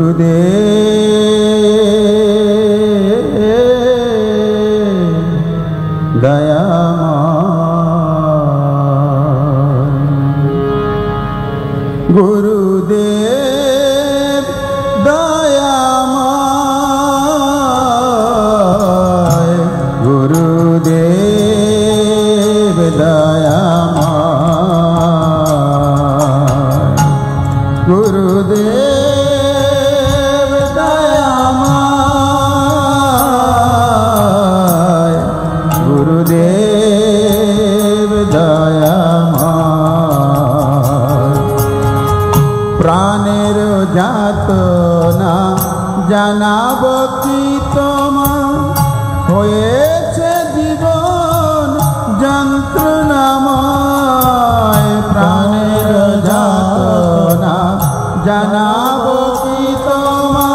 গুরুদেব দয়াময়, গুরুদেব দয়াময়, গুরুদেব দয়াময়, গুরুদেব দয়াময়, গুরুদেব দয়াময়। প্রাণের যাতনা জানাব কি তোমা, হয়েছে জীবন যন্ত্রণাময়। প্রাণের যাতনা জানাব কি তোমা,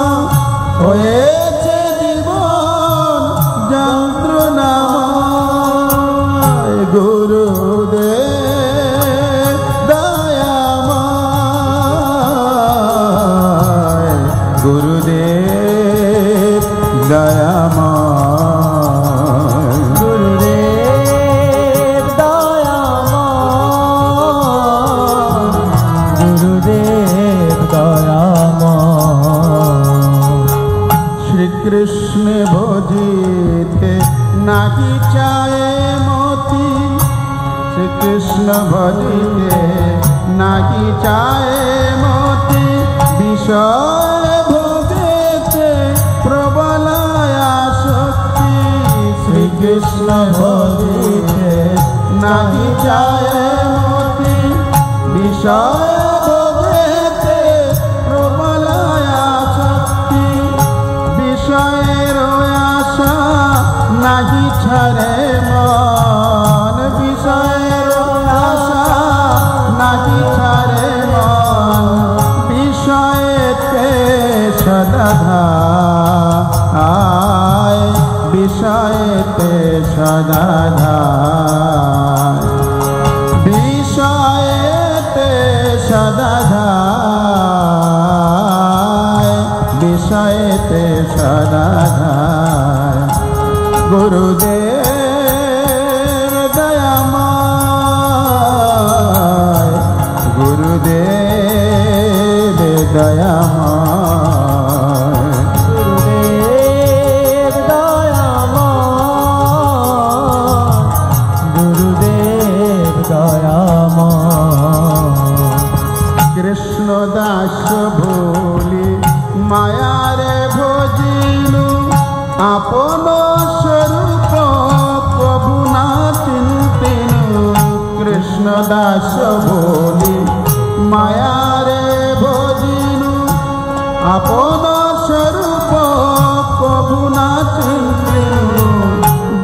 হয়েছে জীবন যন্ত্রণাময়। গুরুদেব দয়াময়, গুরুদেব দয়াময়, গুরুদেব দয়াময়, গুরুদেব দয়াময়। শ্রীকৃষ্ণ ভজিতে নাহি চায়ে মতি, শ্রীকৃষ্ণ ভজিতে নাহি চায়ে মতি। বিষয় ভোগেতে প্রবল আসক্তি, শ্রীকৃষ্ণ ভজিতে নাহি চায়ে মতি। বিষয় ভোগেতে প্রবল আসক্তি, বিষয়ের আশা নাহি ছাড়ে মন। বিষয়ের আশা নাহি ছাড়ে মন, বিষয়েতে সদা ধায়, বিষয়েতে সদা ধায়, বিষয়েতে সদা ধায়, বিষয়েতে সদা ধায়। গুরুদেব দয়াময়, গুরুদেব দয়াময়, গুরুদেব দয়াময়, গুরুদেব দয়াময়। কৃষ্ণ দাস বলি মায়ারে ভজিলু, আপন স্বরূপ প্রভু না চিন্তিনু। কৃষ্ণ দাস বলি মায়ারে ভজিলু, আপন স্বরূপ প্রভু না চিন্তিনু।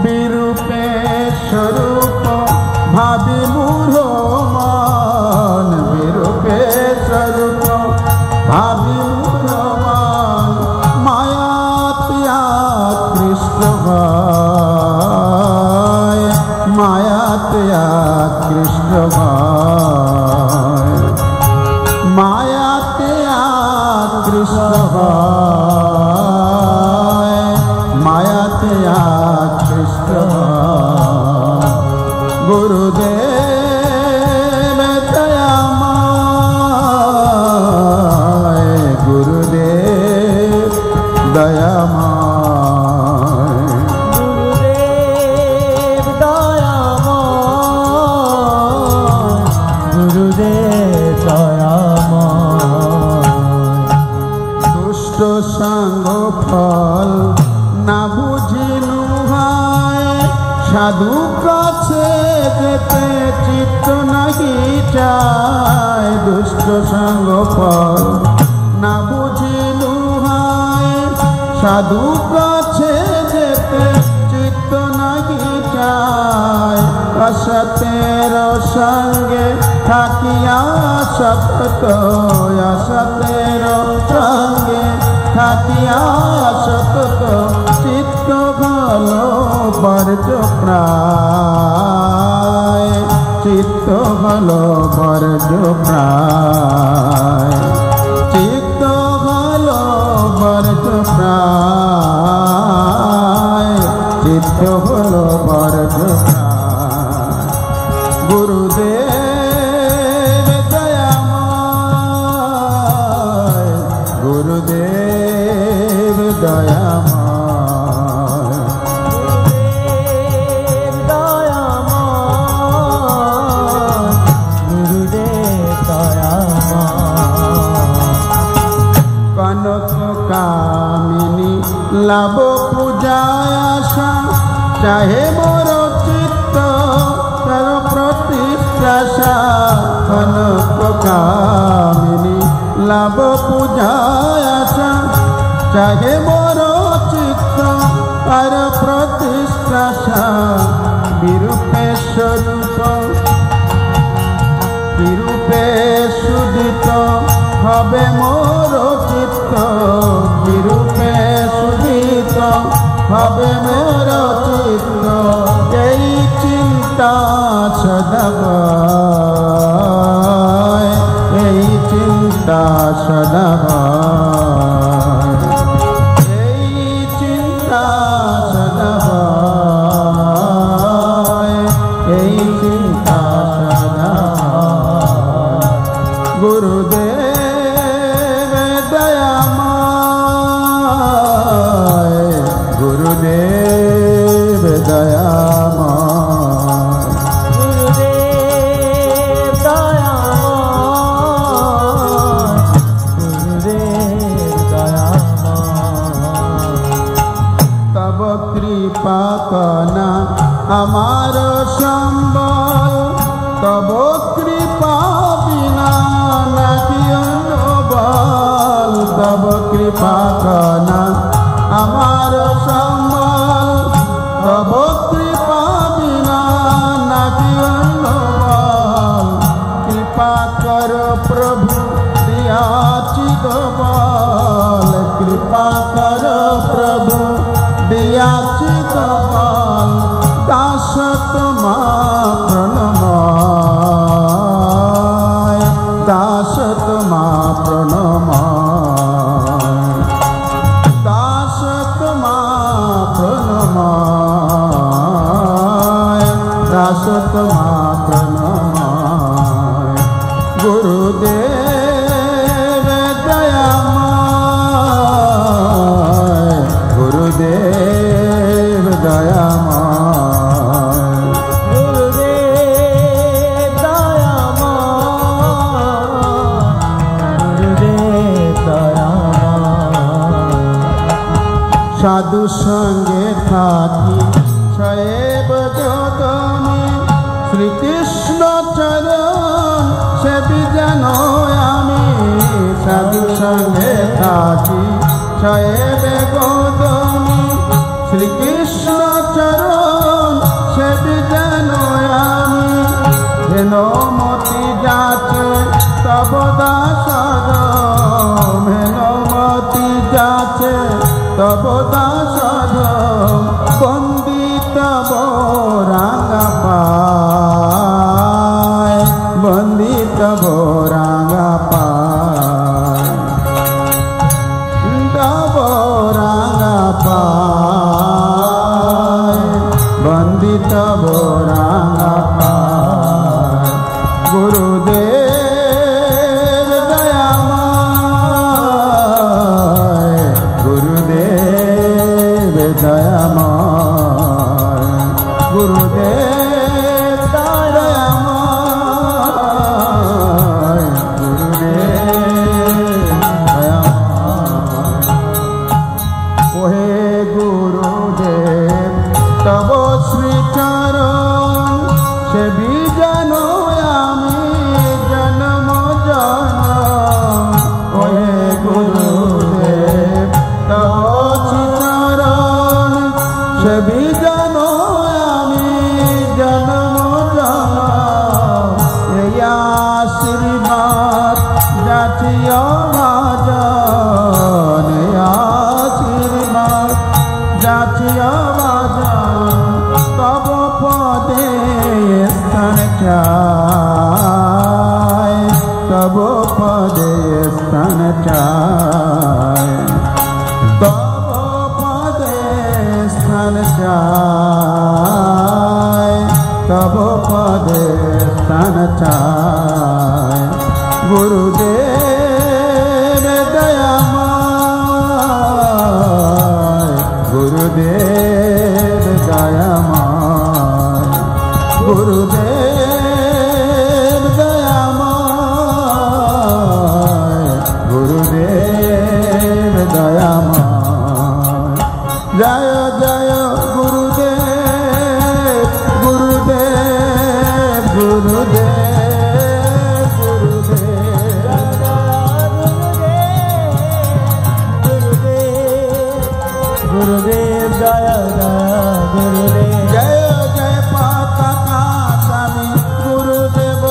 বিরূপে স্বরূপ ভাবি মূঢ় মন, বিরূপে স্বরূপ ভাবি মূঢ় মন। মায়াতিয়া কৃষ্ণ ভয়, মায়াতিয়া কৃষ্ণ ভয়, মায়াতিয়া কৃষ্ণ ভয়, মায়াতিয়া কৃষ্ণ ভয়। গুরুদেব দয়াময়, গুরুদেব দয়াময়, গুরুদেব দয়াময়, গুরুদেব দয়াময়। দুষ্ট সঙ্গ ফল না বুঝিনু ভাই, সাধু কাছে যেতে চিত্ত নাহি চায়। দুষ্ট সঙ্গ ফল না বুঝিনু ভাই, সাধু কাছে যেতে চিত্ত নাহি চায়। অসতের সঙ্গে থাকিয়া সতত, অসতের সঙ্গে থাকিয়া সতত। চিত্ত ভালো বর্জ প্রায়, চিত্ত ভালো বর্জ প্রায়, চিত্ত ভালো গুরুদেব দয়াময় গুরুদেব দয়াময় কনক কামিনী লাভ পূজায় আশা চাহে মোর চিত্ত তার প্রতিষ্ঠা কনক কামিনী লাভ পূজায় আশা চাহে মোর চিত্ত তার প্রতিষ্ঠা বিরূপে স্বরূপ বিরূপে সুদিত হবে মোর চিত্ত বিরূপে সুদিত হবে মোর চিত্ত এই চিন্তা সদাবায় এই চিন্তা সদাবায় এই চিন্তা সদাবায় এই চিন্তা সদাবায় গুরুদেব দয়াময় গুরুদেব দয়াময় গুরুদেব দয়াময় গুরুদেব দয়াময় তব কৃপা কনা আমার সম্বল তব কৃপা বিনা নাকি অন্য বল তব কৃপা কনা আমার সম্বল তব কৃপা বিনা নাকি অন্য বল কৃপা কর প্রভু দিয়াছি বল কৃপা কর প্রভু দিয়াছি বল দাস তোমা প্রণময় দাস তোমা প্রণময় দাস তোমা প্রণময় দাস তোমা প্রণময় গুরুদেব দয়াময় গুরুদেব দয়াময় গুরুদেব দয়াময় গুরুদেব দয়াময় সাধু সঙ্গে থাকি ছয়েব যতনে শ্রীকৃষ্ণ চরণ সেবি যেন আমি সাধু সঙ্গে থাকি ছয়েব গৌতমী শ্রীকৃষ্ণ চরণ সেবি যেন আমি হেন মতি যাচে তব দাসদ হেন মতি যাচে তব দাসদ বন্দিত রাঙা পায় বন্দিত রাঙা পায় তব রাঙা পায় বন্দিত রাঙা পায় গুরুদেব দয়াময় গুরুদেব দয়াময় গুরুদেব দয়াময় গুরুদেব দয়াময় ওহে গুরুদেব তব শ্রীচরণ সেবি যেন আমি জন্ম জনম ওহে গুরুদেব তব শ্রীচরণ সেবি যেন আমি জন্ম জনম এই আশীর্বাদ জাতীয় ভাজন এই আশীর্বাদ জাতীয় ভাজন তব পদে স্থান চায় তব পদে স্থান চায় তব পদে স্থান চায় তব পদে স্থান চায় গুরুদেব দয়াময় दयामय जय जय गुरुदेव गुरुदेव गुरुदेव गुरुदेव गुरुदेव जय गुरुदेव जय जय पताका स्वामी गुरुदेव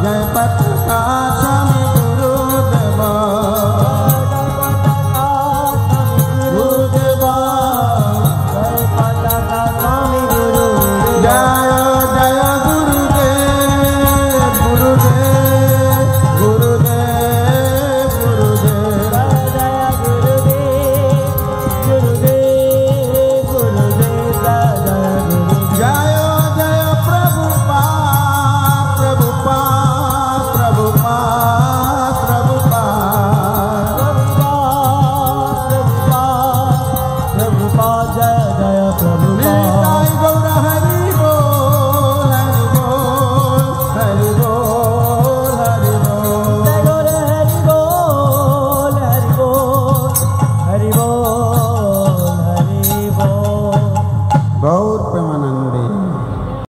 जय पताका स्वामी गुरुदेव गुरुदेव जय पताका स्वामी गुरुदेव जय जय गुरुदेव गुरुदेव गुरुदेव गुरुदेव जय गुरुदेव गुरुदेव गुरुदेव जय जय जय प्रभुपाद प्रभुपाद प्रभुपाद प्रभुपाद प्रभुपाद जय जय प्रभुपाद निताई गौर हरि बोल हरि बोल हरि बोल हरि बोल जय गौर हरि बोल हरि बोल हरि बोल हरि बोल गौर प्रेमानंदे